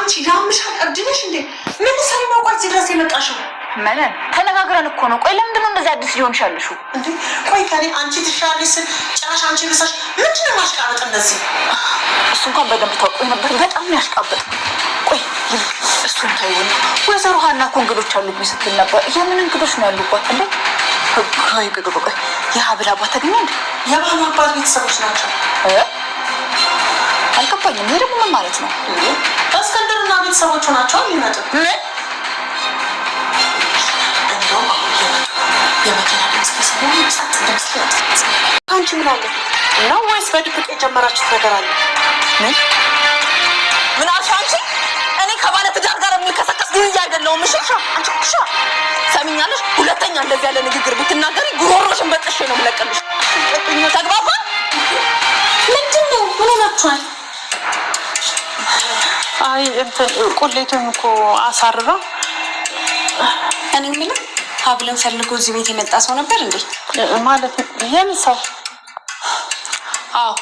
አንቺ ያምሻል አድነሽ እንዴ ምን ሰማው ቋት ድረስ የመጣሽው ማለት ተነጋግረን እኮ ነው ቆይ ለምንድን ነው እንደዚህ አዲስ ሊሆንሻልሽ እንዴ ቆይ ታዲያ አንቺ ትሻለሽ ጭራሽ አንቺ ብሰሽ ምንድነው ማሽቃበጥ እንደዚህ እሱ እንኳን በደንብ ታውቁ ነበር በጣም ያሽቃበጥ ቆይ እሱን ታይወን ወይዘሮ ሀና እኮ እንግዶች አሉብኝ ስትል ነበር የምን እንግዶች ነው ያሉባት እንዴ ቆይ የሀብል አባት ተገኘ እንዴ የባህል አባት ቤተሰቦች ናቸው አልገባኝም ይሄ ደግሞ ምን ማለት ነው እስከንድርና ቤተሰቦቹ ናቸው የሚመጡ የመኪና ድምፅ ከሰሞኑ መሳት ድምፅ አንቺ ምን አለ ነው ወይስ በድብቅ የጀመራችሁት ነገር አለ ምን አልሽ አንቺ እኔ ከባለ ትዳር ጋር የምንከሰከስ ዱርዬ አይደለሁም እሺ አንቺ ኩሻ ሰሚኛለሽ ሁለተኛ እንደዚህ ያለ ንግግር ብትናገሪ ጉሮሮሽን በጥሼ ነው የምለቅልሽ ተግባባ ምንድነው ምን ሆናችኋል አይ እንትን ቁሌቱን እኮ አሳርራ እኔ ምን ሀብልን ፈልጎ እዚህ ቤት የመጣ ሰው ነበር እንዴ ማለት የምን ሰው አዎ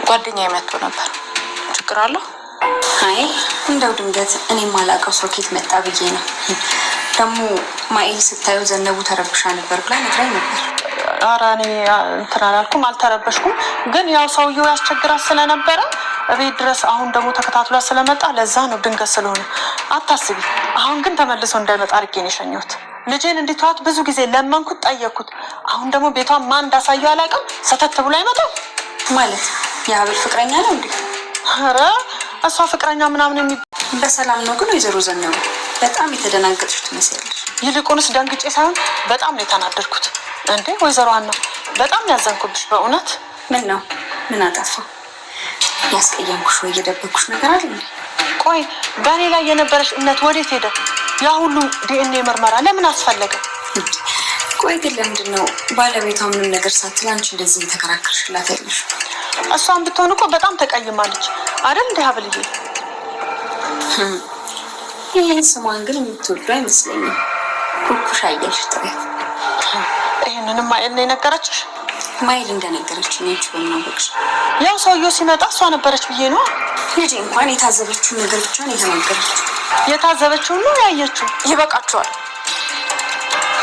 ጓደኛዬ መጥቶ ነበር ችግር አለው አይ እንደው ድንገት እኔ ማላቀው ሰው ኬት መጣ ብዬ ነው ደግሞ ማይል ስታዩ ዘነቡ ተረብሻ ነበር ብላ ነግራኝ ነበር ኧረ እኔ እንትን አላልኩም አልተረበሽኩም ግን ያው ሰውየው ያስቸግራል ስለነበረ እቤት ድረስ አሁን ደግሞ ተከታትሏ ስለመጣ ለዛ ነው ድንገት ስለሆነ አታስቢ አሁን ግን ተመልሶ እንዳይመጣ አድርጌ ነው የሸኘሁት ልጄን እንዲተዋት ብዙ ጊዜ ለመንኩት ጠየቅኩት አሁን ደግሞ ቤቷን ማን እንዳሳየው አላውቅም ሰተት ብሎ አይመጣም ማለት የሀብል ፍቅረኛ ነው እንዴ ኧረ እሷ ፍቅረኛ ምናምን በሰላም ነው ግን ወይዘሮ ዘነቡ በጣም የተደናገጥሽ ትመስያለሽ ይልቁንስ ደንግጬ ሳይሆን በጣም ነው የተናደድኩት እንዴ ወይዘሮ ሀና በጣም ያዘንኩብሽ በእውነት ምን ነው ምን አጠፋው ያስቀየምኩሽ ወይ የደበኩሽ ነገር አይደል ቆይ በእኔ ላይ የነበረሽ እምነት ወዴት ሄደ ያ ሁሉ ዲኤንኤ ምርመራ ለምን አስፈለገ ቆይ ግን ለምንድን ነው ባለቤቷ ምንም ነገር ሳትል አንቺ እንደዚህ ተከራከርሽላት ያለሽ እሷን ብትሆን እኮ በጣም ተቀይማለች አይደል እንደ ሀብልዬ ይሄን ስሟን ግን የምትወዱ አይመስለኝም ኩኩሽ አየሽ ጥሬ ይሄንንም ማይል ነው የነገረችሽ ማይል እንደነገረችኝ ነች በእናትሽ ያው ሰውየው ሲመጣ እሷ ነበረች ብዬ ነው ልጅ እንኳን የታዘበችው ነገር ብቻ ነው የተናገረችው የታዘበችው ነው ያየችው ይበቃችኋል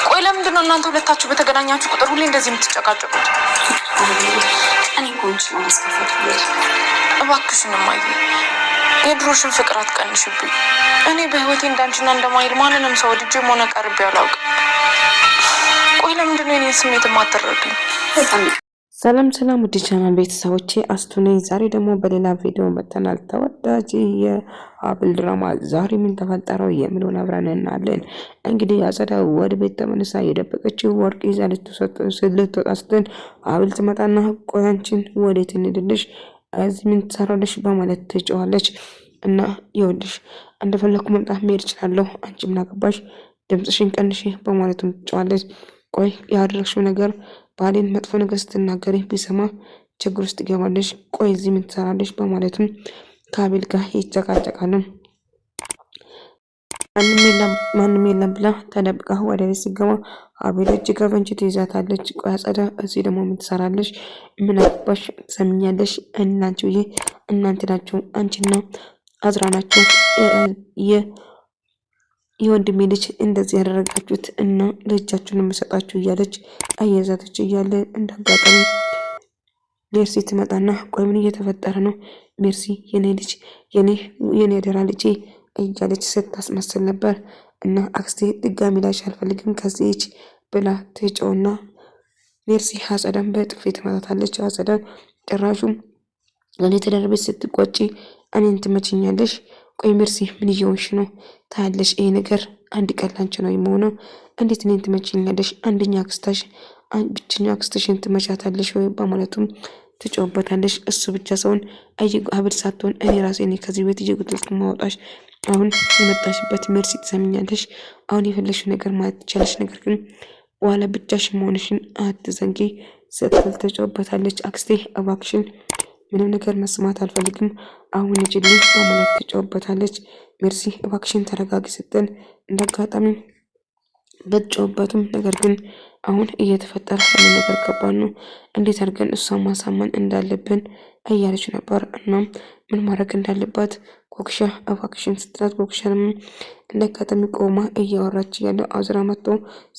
ቆይ ለምንድን ነው እናንተ ሁለታችሁ በተገናኛችሁ ቁጥር ሁሌ እንደዚህ የምትጨቃጨቁት እኔ ኮንች ነው ማስከፈት እባክሽን ማይ የድሮሽን ፍቅር አትቀንሽብኝ እኔ በህይወቴ እንዳንቺና እንደማይል ማንንም ሰው ወድጄ ሆነ ቀርቤ አላውቅም ቆይ ለምንድን ነው የኔን ስሜት የማትረዱኝ ሰላም ሰላም ውድ ቻናል ቤተሰቦቼ አስቱ ነኝ ዛሬ ደግሞ በሌላ ቪዲዮ መጥተናል ተወዳጅ የሀብል ድራማ ዛሬ ምን ተፈጠረው የሚለውን አብረን እናያለን እንግዲህ አጸዳ ወደ ቤት ተመልሳ የደበቀችው ወርቅ ይዛ ልትወጣ ስትል ሀብል ትመጣና ቆይ አንቺን ወዴት እንሂድልሽ እዚህ ምን ትሰራለሽ በማለት ትጮኻለች እና ይኸውልሽ እንደፈለኩ መምጣት መሄድ እችላለሁ አንቺ ምን አገባሽ ድምፅሽን ቀንሺ በማለትም ትጮኻለች ቆይ ያደረግሽው ነገር ባሌን መጥፎ ነገር ስትናገሪ ቢሰማ ችግር ውስጥ ትገባለሽ ቆይ እዚህ ምን ትሰራለሽ በማለትም ከሀብል ጋር ይጨቃጨቃሉ ማንም የለም ብላ ተደብቃ ወደ ቤት ስትገባ ሀብል እጅ ከፍንጅ ትይዛታለች ቆይ አጸዳ እዚህ ደግሞ ምን ትሰራለሽ ምን አባሽ ትሰሚኛለሽ እናንተ ናችሁ አንቺና አዝራ ናችሁ የወንድሜ ልጅ እንደዚህ ያደረጋችሁት እና ልጃችሁን የምሰጣችሁ እያለች አያዛተች እያለ እንዳጋጣሚ ሜርሲ ትመጣና ቆይ ምን እየተፈጠረ ነው ሜርሲ የኔ ልጅ የኔ አደራ ልጄ እያለች ስታስመስል ነበር እና አክስቴ ድጋሚ ላይሽ አልፈልግም ከዚህች ብላ ትጮውና ሜርሲ አጸዳን በጥፊ ትመታታለች አጸዳን ጭራሹም ለኔ ተደርበሽ ስትቆጪ እኔን ትመችኛለሽ ቆይ ሜርሲ ምን እየሆንሽ ነው ታያለሽ ይሄ ነገር አንድ ቀን ላንቺ ነው የሚሆነው እንዴት እኔን ትመችኛለሽ አንደኛ ብቸኛ አክስትሽን ትመቻታለሽ ወይ በማለቱም ትጮህበታለሽ እሱ ብቻ ሰውን ሀብል ሳትሆን እኔ ራሴ ነኝ ከዚህ ቤት እየጎተትኩ ማውጣሽ አሁን የመጣሽበት ሜርሲ ትሰሚኛለሽ አሁን የፈለግሽው ነገር ማለት ትችላለሽ ነገር ግን በኋላ ብቻሽን መሆንሽን አትዘንጊ ስትል ትጮህበታለች አክስቴ እባክሽን ምንም ነገር መስማት አልፈልግም አሁን ልጅልኝ በማለት ትጮህበታለች ሜርሲ እባክሽን ተረጋጊ ስትል እንዳጋጣሚ በትጮህበትም ነገር ግን አሁን እየተፈጠረ ያለ ነገር ከባድ ነው። እንዴት አድርገን እሷን ማሳመን እንዳለብን እያለች ነበር። እናም ምን ማድረግ እንዳለባት ኮክሻ እባክሽን ስትላት ኮክሻንም እንደአጋጣሚ ቆማ እያወራች ያለ አዝራ መጥቶ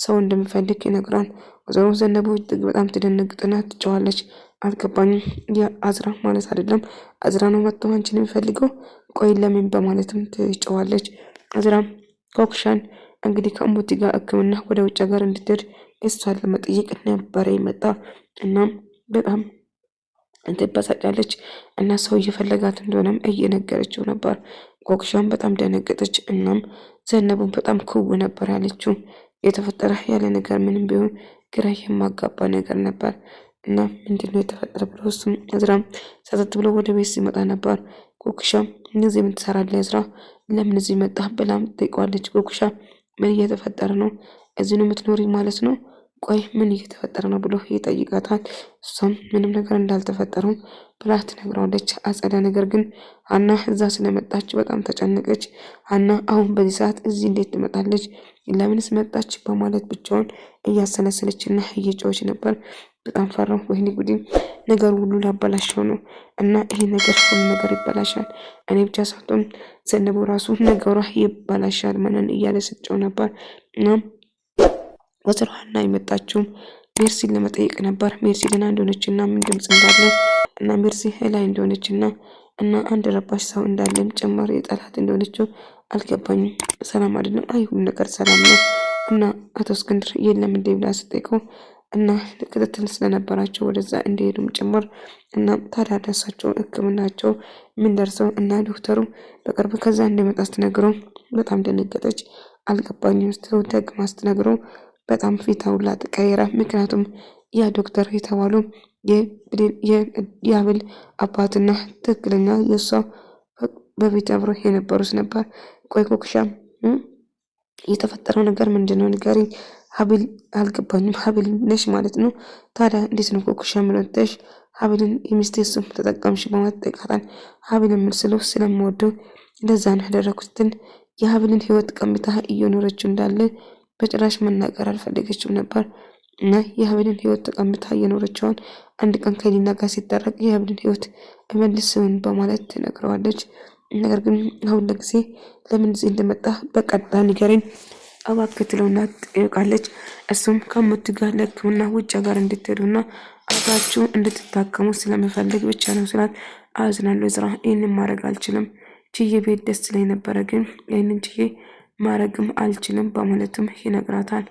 ሰው እንደሚፈልግ ይነግራል። ወይዘሮ ዘነቡ እጅግ በጣም ትደነግጥና ትጨዋለች። አልገባኝም የአዝራ ማለት አይደለም አዝራ ነው መጥቶ አንቺን የሚፈልገው ቆይ ለምን በማለትም ትጨዋለች። አዝራም ኮክሻን እንግዲህ ከእሙቲ ጋር ሕክምና ወደ ውጭ ሀገር እንድትሄድ እሷን ለመጠየቅ ነበረ ይመጣ። እናም በጣም ትበሳጫለች እና ሰው እየፈለጋት እንደሆነም እየነገረችው ነበር። ኮክሻን በጣም ደነገጠች። እናም ዘነቡን በጣም ክው ነበር ያለችው። የተፈጠረ ያለ ነገር ምንም ቢሆን ግራ የማጋባ ነገር ነበር እና ምንድነው የተፈጠረ ብሎ እሱም እዝራም ሰተት ብሎ ወደ ቤት ሲመጣ ነበር። ኮክሻም እነዚህ ምን ትሰራለህ እዝራ ለምን እዚህ መጣ ብላም ትጠይቀዋለች። ኮክሻ ምን እየተፈጠረ ነው? እዚህ ነው የምትኖሪ ማለት ነው? ቆይ ምን እየተፈጠረ ነው ብሎ ይጠይቃታል። እሷም ምንም ነገር እንዳልተፈጠረው ብላ ትነግረዋለች። አጸደ ነገር ግን ሀና እዛ ስለመጣች በጣም ተጨነቀች። ሀና አሁን በዚህ ሰዓት እዚህ እንዴት ትመጣለች? ለምንስ መጣች? በማለት ብቻውን እያሰለሰለችና እየጮኸች ነበር። በጣም ፈራው። ወይኔ ጉዴ ነገር ሁሉ ላበላሸው ነው እና ይሄ ነገር ሁሉ ነገር ይበላሻል። እኔ ብቻ ሳትሆን ዘነቡ ራሱ ነገሯ ይበላሻል ማንን እያለ ስትጮህ ነበር። እናም ወይዘሮ ሀና የመጣችው ሜርሲን ለመጠየቅ ነበር። ሜርሲ ገና እንደሆነችና ምን ድምጽ እንዳለ እና ሜርሲ ላይ እንደሆነችና እና አንድ ረባሽ ሰው እንዳለም ጭምር የጠላት እንደሆነችው አልገባኝም። ሰላም አይደለም? አይ ሁሉ ነገር ሰላም ነው እና አቶ እስክንድር የለም እንዴ ብላ ስጠይቀው እና ክትትል ስለነበራቸው ወደዛ እንደሄዱም ጭምር እና ታዲያ ደረሳቸው ሕክምናቸው ምን ደርሰው እና ዶክተሩ በቅርብ ከዛ እንደመጣ ስትነግረው በጣም ደነገጠች። አልገባኝም ስትለው ደግማ ስትነግረው በጣም ፊታውላ ተቀየረ። ምክንያቱም ያ ዶክተር የተባሉ የአብል አባትና ትክክለኛ የእሷ በቤት አብሮ የነበሩት ነበር። ቆይ ኮክሻ የተፈጠረው ነገር ምንድነው ንገሪኝ። ሀብል አልገባኝም። ሀብል ነሽ ማለት ነው? ታዲያ እንዴት ነው ኮክሻ ምንወደሽ ሀብልን የሚስቴ ስም ተጠቀምሽ በማለት ጠይቃታል። ሀብል የምልስለው ስለምወደው ለዛ ነው ያደረኩትን። የሀብልን ህይወት ቀምታ እየኖረችው እንዳለ በጭራሽ መናገር አልፈለገችም ነበር እና የሀብልን ህይወት ተቀምታ እየኖረችውን አንድ ቀን ከሊና ጋር ሲጠረቅ የሀብልን ህይወት እመልስን በማለት ትነግረዋለች። ነገር ግን አሁን ለጊዜ ለምን እዚህ እንደመጣ በቀጥታ ንገረኝ እባክህ ትለውና ትጠይቃለች። እሱም ከሙቲ ጋር ለሕክምና ውጭ ሀገር እንድትሄዱና አብራችሁ እንድትታከሙ ስለምፈልግ ብቻ ነው ስላት፣ አዝናለሁ ዝራ ይህንን ማድረግ አልችልም። ችዬ ቤት ደስ ላይ ነበረ ግን ይህንን ችዬ ማድረግም አልችልም በማለትም ይነግራታል።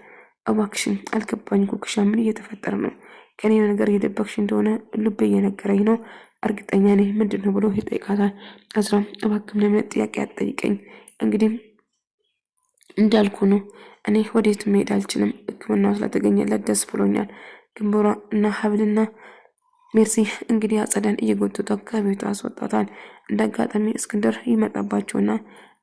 እባክሽን አልገባኝ ኮክሻ ምን እየተፈጠረ ነው? ከኔ ነገር እየደበቅሽ እንደሆነ ልቤ እየነገረኝ ነው። እርግጠኛ ነኝ ምንድን ነው ብሎ ይጠይቃታል። አዝራም እባክም ለምን ጥያቄ አትጠይቀኝ እንግዲህ እንዳልኩ ነው እኔ ወዴት መሄድ አልችልም። ሕክምናው ስለተገኘለት ደስ ብሎኛል። ግንቦራ እና ሀብልና ሜርሲ እንግዲህ አጸዳን እየጎተቱ ከቤቱ አስወጣታል። እንደ አጋጣሚ እስክንድር ይመጣባቸውና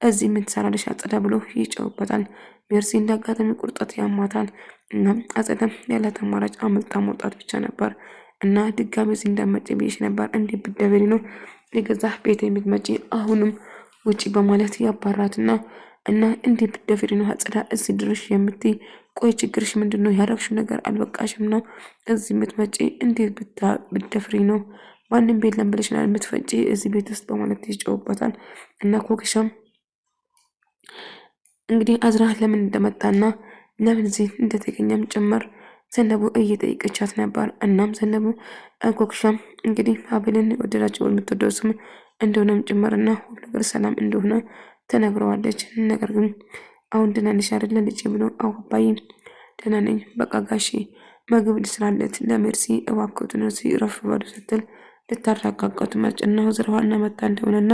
እዚህ ምን ትሰራለሽ አጸዳ ብሎ ይጨውበታል። ሜርሲ እንደ አጋጣሚ ቁርጠት ያማታል እና አጸዳም ያላት አማራጭ አመልጣ መውጣት ብቻ ነበር እና ድጋሚ እዚህ እንዳትመጪ ብዬሽ ነበር እንዲህ ብትደበሪ ነው የገዛ ቤት የምትመጪ አሁንም ውጪ በማለት ያባራትና እና እንዲህ ብትደፍሪ ነው አጸዳ እዚህ ድረሽ የምትይ? ቆይ ችግርሽ ምንድን ነው? ያደረግሽው ነገር አልበቃሽም ነው እዚህ የምትመጪ? እንዴት ብትደፍሪ ነው? ማንም ቤት ለምብለሽናል የምትፈጪ እዚህ ቤት ውስጥ በማለት ይጨውበታል። እና ኮክሻም እንግዲህ አዝራ ለምን እንደመጣና ለምን እዚህ እንደተገኘም ጭምር ዘነቡ እየጠየቀቻት ነበር። እናም ዘነቡ ኮክሻም እንግዲህ ሀብልን ወደዳቸው የምትወደው ስም እንደሆነም ጭምርና ሁሉ ነገር ሰላም እንደሆነ ተነግረዋለች። ነገር ግን አሁን ደህና ነሽ አይደለ ልጄ ብሎ አባዬ ደህና ነኝ በቃ ጋሼ ምግብ ልስራለት ለሜርሲ እባክዎትን እዚህ ረፍ በሉ ስትል ልታረጋጋቱ መጭና ወዝረዋና መታ እንደሆነና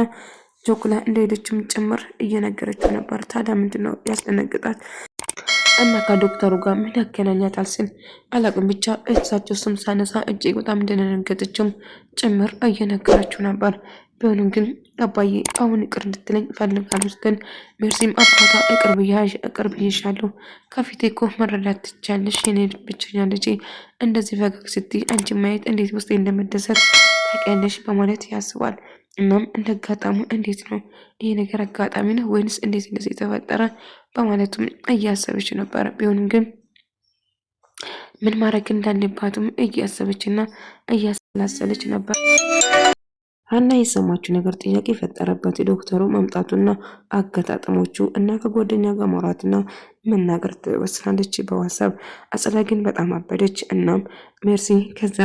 ጆኩላ እንደሄደችም ጭምር እየነገረችው ነበር። ታዲያ ምንድነው ያስደነግጣት እና ከዶክተሩ ጋር ምን ያገናኛታል ሲል አላቅም ብቻ እሳቸው ስም ሳነሳ እጅግ በጣም እንደነገጠችም ጭምር እየነገረችው ነበር። ቢሆንም ግን አባዬ አሁን ይቅር እንድትለኝ እፈልጋለሁ ስትል ሜርሲም አባቷ ይቅር ብዬሻለሁ ከፊቴ እኮ መረዳት ትቻለሽ የኔ ብቸኛ ልጄ እንደዚህ ፈገግ ስትይ አንቺ ማየት እንዴት ውስጤ እንደመደሰት ታውቂያለሽ በማለት ያስባል። እናም እንደ አጋጣሚ እንዴት ነው ይሄ ነገር አጋጣሚ ነው ወይንስ እንዴት እንደዚህ የተፈጠረ በማለትም እያሰበች ነበር። ቢሆንም ግን ምን ማድረግ እንዳለባትም እያሰበችና እያሰላሰለች ነበር። ሀና የሰማችው ነገር ጥያቄ የፈጠረበት ዶክተሩ መምጣቱና አገጣጠሞቹ እና ከጓደኛ ጋር ማውራትና መናገር ትወስናለች በዋሳብ። አጸዳ ግን በጣም አበደች። እናም ሜርሲ ከዛ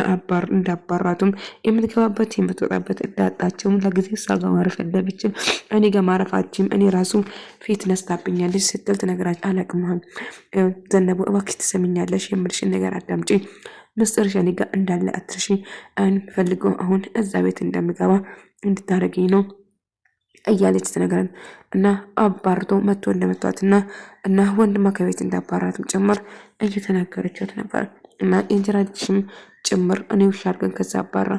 እንዳባራቱም የምትገባበት የምትወጣበት እንዳጣቸውም ለጊዜ እሷ ጋር ማረፍ ፈለገችም። እኔ ጋር ማረፋችም እኔ ራሱ ፊት ነስታብኛለች ስትል ትነግራች። አላቅምም ዘነቡ እባክሽ ትሰሚኛለሽ የምልሽን ነገር አዳምጪ ምስጢርሽ እኔ ጋር እንዳለ አትርሺ። ፈልገው አሁን እዛ ቤት እንደምገባ እንድታረገኝ ነው እያለች ትነግራን እና አባርቶ መጥቶ እንደመቷትና እና ወንድማ ከቤት እንዳባራትም ጭምር እየተናገረቻት ነበር። እና የእንጀራችም ጭምር እኔ ውሻ አድርገን ከዛ አባራ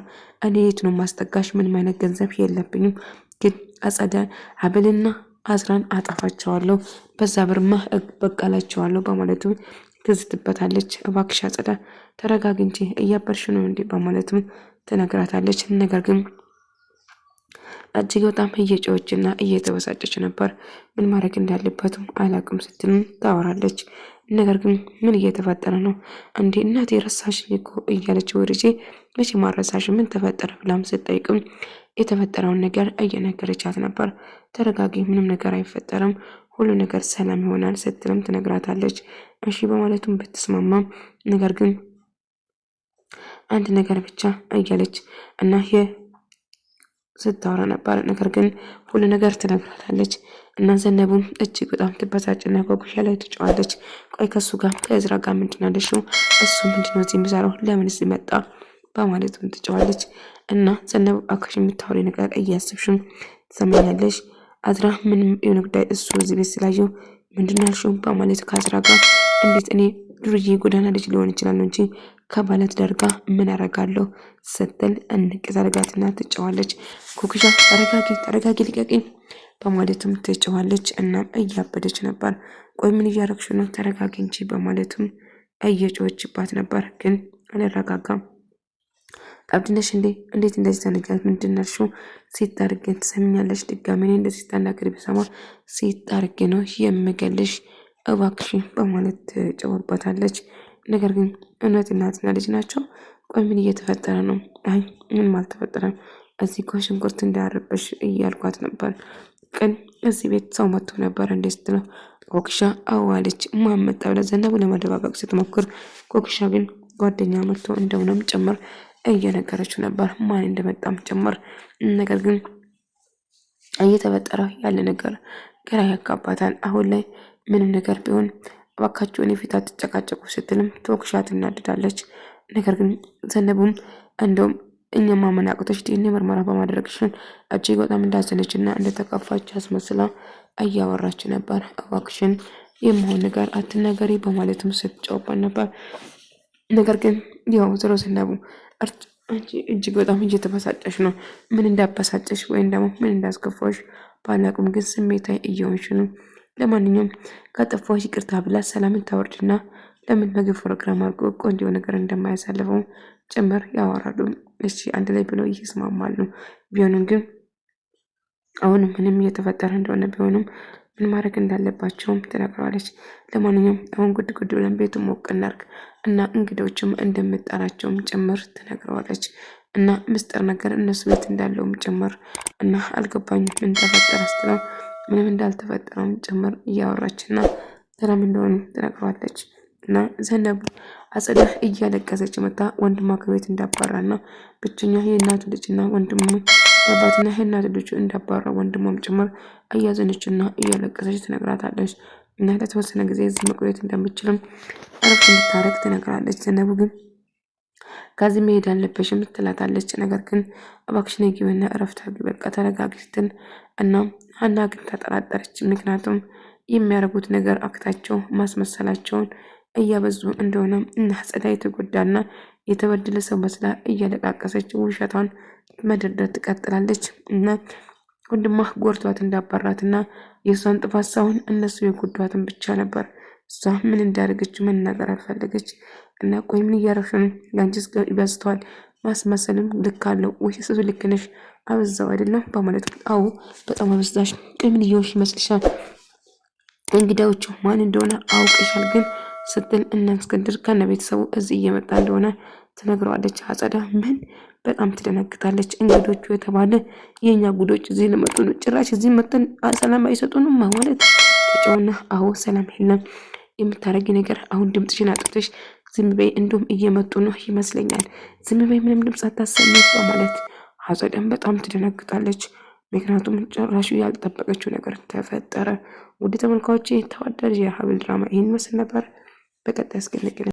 እኔ የት ነው ማስጠጋሽ? ምንም አይነት ገንዘብ የለብኝም፣ ግን አጸዳን ሀብልና አዝራን አጠፋቸዋለሁ፣ በዛ ብርማ እበቀላቸዋለሁ በማለቱ ትዝትበታለች። እባክሽ አጸዳ ተረጋጊ እንጂ እያበርሽ ነው እንዴ በማለትም ትነግራታለች። ነገር ግን እጅግ በጣም እየጮኸችና እየተበሳጨች ነበር። ምን ማድረግ እንዳለባትም አላቅም ስትልም ታወራለች። ነገር ግን ምን እየተፈጠረ ነው እንዴ እናቴ ረሳሽኝ እኮ እያለች ወርጄ መቼ ማረሳሽ ምን ተፈጠረ ብላም ስትጠይቅም የተፈጠረውን ነገር እየነገረቻት ነበር። ተረጋጊ ምንም ነገር አይፈጠርም ሁሉ ነገር ሰላም ይሆናል ስትልም ትነግራታለች። እሺ በማለቱም ብትስማማም ነገር ግን አንድ ነገር ብቻ እያለች እና ስታወራ ነበር። ነገር ግን ሁሉ ነገር ትነግራታለች እና ዘነቡም እጅግ በጣም ትበሳጭና ኮኩሻ ላይ ትጫዋለች። ቆይ ከሱ ጋር ከእዝራ ጋር ምንድን አለሽው? እሱ ምንድነው እዚህ የሚሰራው? ለምን እዚህ መጣ? በማለትም ትጫዋለች። እና ዘነቡ አካሽ የምታወሪ ነገር እያስብሽም ትሰማኛለሽ? አዝራ ምንም የሆነ ጉዳይ እሱ እዚህ ቤት ስላየው ምንድን አልሽው? በማለት ከአዝራ ጋር እንዴት እኔ ዱርዬ ጎዳና ልጅ ሊሆን ይችላል እንጂ ከባለት ደርጋ ምን ያረጋለሁ ስትል እንቅዛርጋትና ትጫዋለች። ኩኩሻ ተረጋጊ ልቀቂኝ በማለትም ትጫዋለች። እናም እያበደች ነበር። ቆይ ምን እያረግሽ ነው? ተረጋጊ እንጂ በማለትም እየጮችባት ነበር። ግን አልረጋጋም። ቀብድነሽ እንዴ? እንዴት እንደዚህ ተነጋት? ምንድነሽው? ሲታርጌ ትሰሚኛለሽ? ድጋሚ እኔ እንደዚህ ስታናግሪ ቢሰማ ሲታርጌ ነው የምገልሽ እባክሽ በማለት ትጨውርባታለች። ነገር ግን እውነት እናትና ልጅ ናቸው። ቆይ ምን እየተፈጠረ ነው? አይ ምንም አልተፈጠረም፣ እዚህ እኮ ሽንኩርት እንዳያረበሽ እያልኳት ነበር። ግን እዚህ ቤት ሰው መጥቶ ነበር እንዴ ስትለው ኮክሻ አዋለች። ማመጣ ብላ ዘነቡ ለመደባበቅ ስትሞክር ኮክሻ ግን ጓደኛ መጥቶ እንደሆነም ጭምር እየነገረችው ነበር፣ ማን እንደመጣም ጭምር። ነገር ግን እየተፈጠረ ያለ ነገር ግራ ያጋባታል። አሁን ላይ ምንም ነገር ቢሆን እባካችሁ እኔ ፊት አትጨቃጨቁ ስትልም ቶክሻ ትናደዳለች። ነገር ግን ዘነቡም እንደውም እኛማ መናቅቶች ዲኤንኤ ምርመራ በማድረግሽን እጅግ በጣም እንዳዘነችና እንደተከፋች አስመስላ እያወራች ነበር። እባክሽን የመሆን ነገር አትናገሪ በማለትም ስትጫወባን ነበር። ነገር ግን ያው ዝሮ ዘነቡ አንቺ እጅግ በጣም እየተበሳጨሽ ነው። ምን እንዳበሳጨሽ ወይም ደግሞ ምን እንዳስከፋሽ ባላቅም ግን ስሜታዊ እየሆንሽ ነው። ለማንኛውም ከጠፋሽ ይቅርታ ብላ ሰላምን ታወርድና ለምን ምግብ ፕሮግራም አድርጎ ቆንጆ ነገር እንደማያሳልፈው ጭምር ያወራሉ። እሺ አንድ ላይ ብለው ይስማማሉ። ቢሆንም ግን አሁንም ምንም እየተፈጠረ እንደሆነ ቢሆንም ምን ማድረግ እንዳለባቸውም ትነግረዋለች። ለማንኛውም አሁን ጉድ ብለን ቤቱ ሞቅ እናድርግ እና እንግዶችም እንደምጠራቸውም ጭምር ትነግረዋለች። እና ምስጢር ነገር እነሱ ቤት እንዳለውም ጭምር እና አልገባኝም ምን ተፈጠረ ስትለው ምንም እንዳልተፈጠረም ጭምር እያወራችና ሰላም እንደሆኑ ትነግረዋለች። እና ዘነቡ አጸዳ እያለቀሰች መጣ ወንድሟ ከቤት እንዳባራና ብቸኛ የእናቱ ልጅና ወንድሙ አባትና የእናቱ ልጅ እንዳባራ ወንድሟም ጭምር እያዘነችና እያለቀሰች ትነግራታለች። እና ለተወሰነ ጊዜ እዚህ መቆየት እንደምችልም እረፍት እንድታረግ ትነግራለች። ዘነቡ ግን ከዚህ መሄድ አለብሽም ትላታለች። ነገር ግን እባክሽ ነይ ግቢና እረፍት አድርጊ በቃ ተረጋጊ ስትል እና ሀና ግን ተጠራጠረች። ምክንያቱም የሚያደርጉት ነገር አክታቸው ማስመሰላቸውን እያበዙ እንደሆነ እና አጸዳ የተጎዳና የተበደለ ሰው መስላ እያለቃቀሰች ውሸቷን መደርደር ትቀጥላለች። እና ወንድሟ ጎርቷት እንዳባራትና የእሷን ጥፋት ሳይሆን እነሱ የጎዷትን ብቻ ነበር። እሷ ምን እንዳደረገች መናገር አልፈለገች። እና ቆይ ምን እያደረግሽ ነው? ያንቺስ ይበዝተዋል፣ ማስመሰልም ልክ አለው ወይስ እሱ ልክ ነሽ? አበዛው አይደለም በማለት አዎ በጣም አበዛሽ። ቆይ ምን እየሆንሽ ይመስልሻል? እንግዳዎቹ ማን እንደሆነ አውቀሻል፣ ግን ስትል እነ እስክንድር ከነ ቤተሰቡ እዚህ እየመጣ እንደሆነ ትነግረዋለች። አጸዳ ምን በጣም ትደነግጣለች። እንግዶቹ የተባለ የኛ ጉዶች እዚህ ልመጡ ነው፣ ጭራሽ እዚህ መጥተን ሰላም አይሰጡንም ማለት ተጨውና አዎ ሰላም የለም የምታረጊ ነገር አሁን ድምፅሽን አጥፍተሽ ዝም በይ፣ እንዲሁም እየመጡ ነው ይመስለኛል፣ ዝም በይ ምንም ድምፅ አታሰሚ ማለት አጸዳም በጣም ትደነግጣለች። ምክንያቱም ጭራሹ ያልጠበቀችው ነገር ተፈጠረ። ውድ ተመልካቾቼ ተወዳጅ የሐረግ ድራማ ይህን መስል ነበር። በቀጣይ እስክንገናኝ